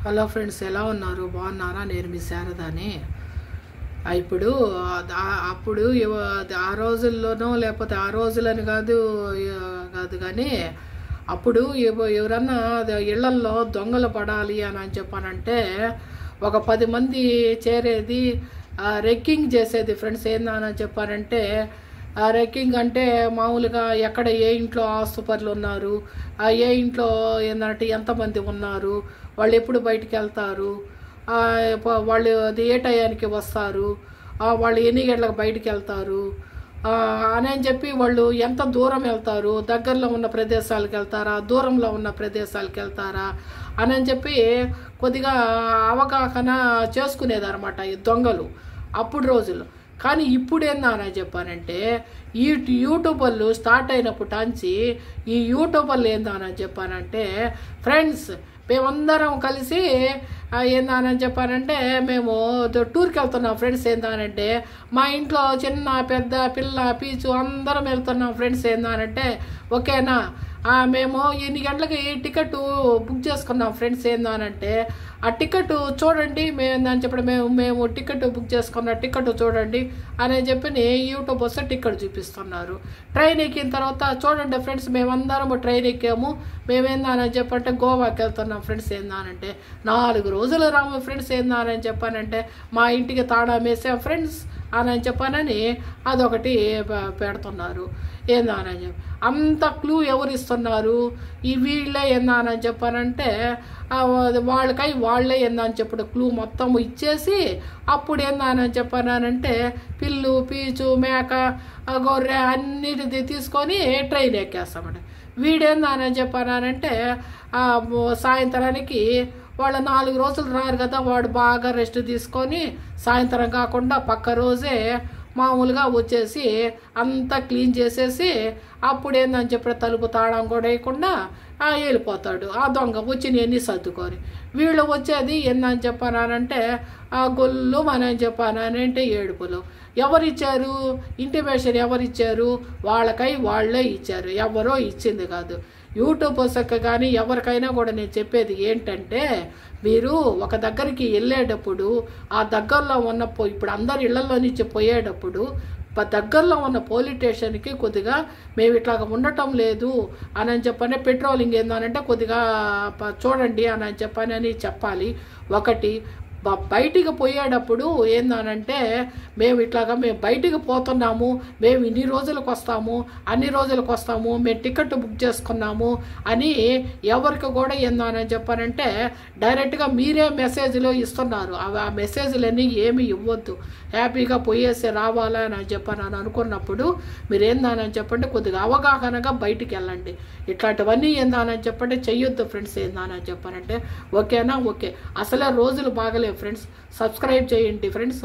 Hello friends, ఎలా ఉన్నారు? బాగున్నారా? నేను మీ శారదాని. ఇప్పుడు అప్పుడు ఆ రోజుల్లోనో లేకపోతే ఆ రోజులని కాదు కానీ అప్పుడు ఎవరన్నా ఇళ్లల్లో దొంగలు పడాలి అని చెప్పానంటే ఒక 10 మంది చేరేది, రెక్కింగ్ చేసేది ఫ్రెండ్స్. ఏందని చెప్పారంటే రెక్కింగ్ అంటే మామూలుగా ఎక్కడ ఏ ఇంట్లో ఆస్తుపరులు ఉన్నారు, ఏ ఇంట్లో ఏంటంటే ఎంతమంది ఉన్నారు, వాళ్ళు ఎప్పుడు బయటికి వెళ్తారు, వాళ్ళు అది ఏ టయానికి వస్తారు, వాళ్ళు ఎన్ని గంటలకు బయటికి వెళ్తారు అని చెప్పి, వాళ్ళు ఎంత దూరం వెళ్తారు, దగ్గరలో ఉన్న ప్రదేశాలకు వెళ్తారా, దూరంలో ఉన్న ప్రదేశాలకు వెళ్తారా అని చెప్పి కొద్దిగా అవగాహన చేసుకునేదన్నమాట ఈ దొంగలు అప్పుడు రోజుల్లో. కానీ ఇప్పుడు ఏందని చెప్పానంటే ఈ యూట్యూబర్లు స్టార్ట్ అయినప్పటించి ఈ యూట్యూబర్లు ఏందని చెప్పానంటే ఫ్రెండ్స్, మేమందరం కలిసి ఏందని చెప్పానంటే మేము టూర్కి వెళ్తున్నాం ఫ్రెండ్స్. ఏందానంటే మా ఇంట్లో చిన్న పెద్ద పిల్ల పీచు అందరం వెళ్తున్నాం ఫ్రెండ్స్. ఏందానంటే ఓకేనా, మేము ఎన్ని గంటలకి టికెట్ బుక్ చేసుకున్నాం ఫ్రెండ్స్. ఏందానంటే ఆ టికెట్ చూడండి, మేము చెప్పడం మేము టికెట్ బుక్ చేసుకున్న టికెట్ చూడండి అని చెప్పి యూట్యూబ్ వస్తే టికెట్ చూపిస్తున్నారు. ట్రైన్ ఎక్కిన తర్వాత చూడండి ఫ్రెండ్స్, మేమందరం ట్రైన్ ఎక్కాము, మేమేందని చెప్పంటే గోవాకి వెళ్తున్నాం ఫ్రెండ్స్. ఏందానంటే 4 రోజులు రాము ఫ్రెండ్స్. ఏందని చెప్పానంటే మా ఇంటికి తాళం వేసాం ఫ్రెండ్స్ అని చెప్పానని అదొకటి పెడుతున్నారు. ఏందని చెప్పి అంత క్లూ ఎవరు ఇస్తున్నారు? ఈ వీళ్ళే ఏందని చెప్పానంటే వాళ్ళే ఏందని చెప్పడం క్లూ మొత్తం ఇచ్చేసి అప్పుడు ఏందని చెప్పానంటే పిల్లు పీచు మేక గొర్రె అన్నిటిది తీసుకొని ట్రైన్ ఎక్కేస్తామండి. వీడేందని చెప్పానంటే సాయంత్రానికి వాళ్ళు 4 రోజులు రారు కదా, వాడు బాగా రెస్ట్ తీసుకొని సాయంత్రం కాకుండా పక్క రోజే మామూలుగా వచ్చేసి అంతా క్లీన్ చేసేసి అప్పుడు ఏందని చెప్పి తలుపు తాళం కూడా వేయకుండా వెళ్ళిపోతాడు ఆ దొంగ వచ్చినవన్నీ సర్దుకొని. వీళ్ళు వచ్చేది ఏందని చెప్పానంటే గొల్లు అని చెప్పానంటే ఏడుపులు. ఎవరిచ్చారు ఇంటిమేషన్? ఎవరిచ్చారు? వాళ్ళే ఇచ్చారు, ఎవరో ఇచ్చింది కాదు. యూట్యూబర్స్కి కానీ ఎవరికైనా కూడా నేను చెప్పేది ఏంటంటే, మీరు ఒక దగ్గరికి వెళ్ళేటప్పుడు ఆ దగ్గరలో ఉన్న ఇప్పుడు అందరు ఇళ్లలో నుంచి పోయేటప్పుడు దగ్గరలో ఉన్న పోలీస్ స్టేషన్కి కొద్దిగా మేము ఇట్లాగ ఉండటం లేదు అని చెప్పని పెట్రోలింగ్ ఏందనంటే కొద్దిగా చూడండి అని చెప్పని చెప్పాలి. ఒకటి బయటికి పోయేటప్పుడు ఏందనంటే మేము బయటికి పోతున్నాము, మేము ఇన్ని రోజులకు వస్తాము, అన్ని రోజులకు వస్తాము, మేము టికెట్ బుక్ చేసుకున్నాము అని ఎవరికి కూడా ఏందని చెప్పానంటే డైరెక్ట్గా మీరే మెసేజ్లో ఇస్తున్నారు. ఆ మెసేజ్లన్నీ ఏమి ఇవ్వద్దు, హ్యాపీగా పోయేసి రావాలా అని చెప్పని అనుకున్నప్పుడు మీరు ఏందని చెప్పండి కొద్దిగా అవగాహనగా బయటికి వెళ్ళండి. ఇట్లాంటివన్నీ ఏందని చెప్పండి చెయ్యొద్దు ఫ్రెండ్స్. ఏందని చెప్పానంటే ఓకేనా? ఓకే, అసలే రోజులు బాగలేవు ఫ్రెండ్స్. సబ్స్క్రైబ్ చేయండి ఫ్రెండ్స్.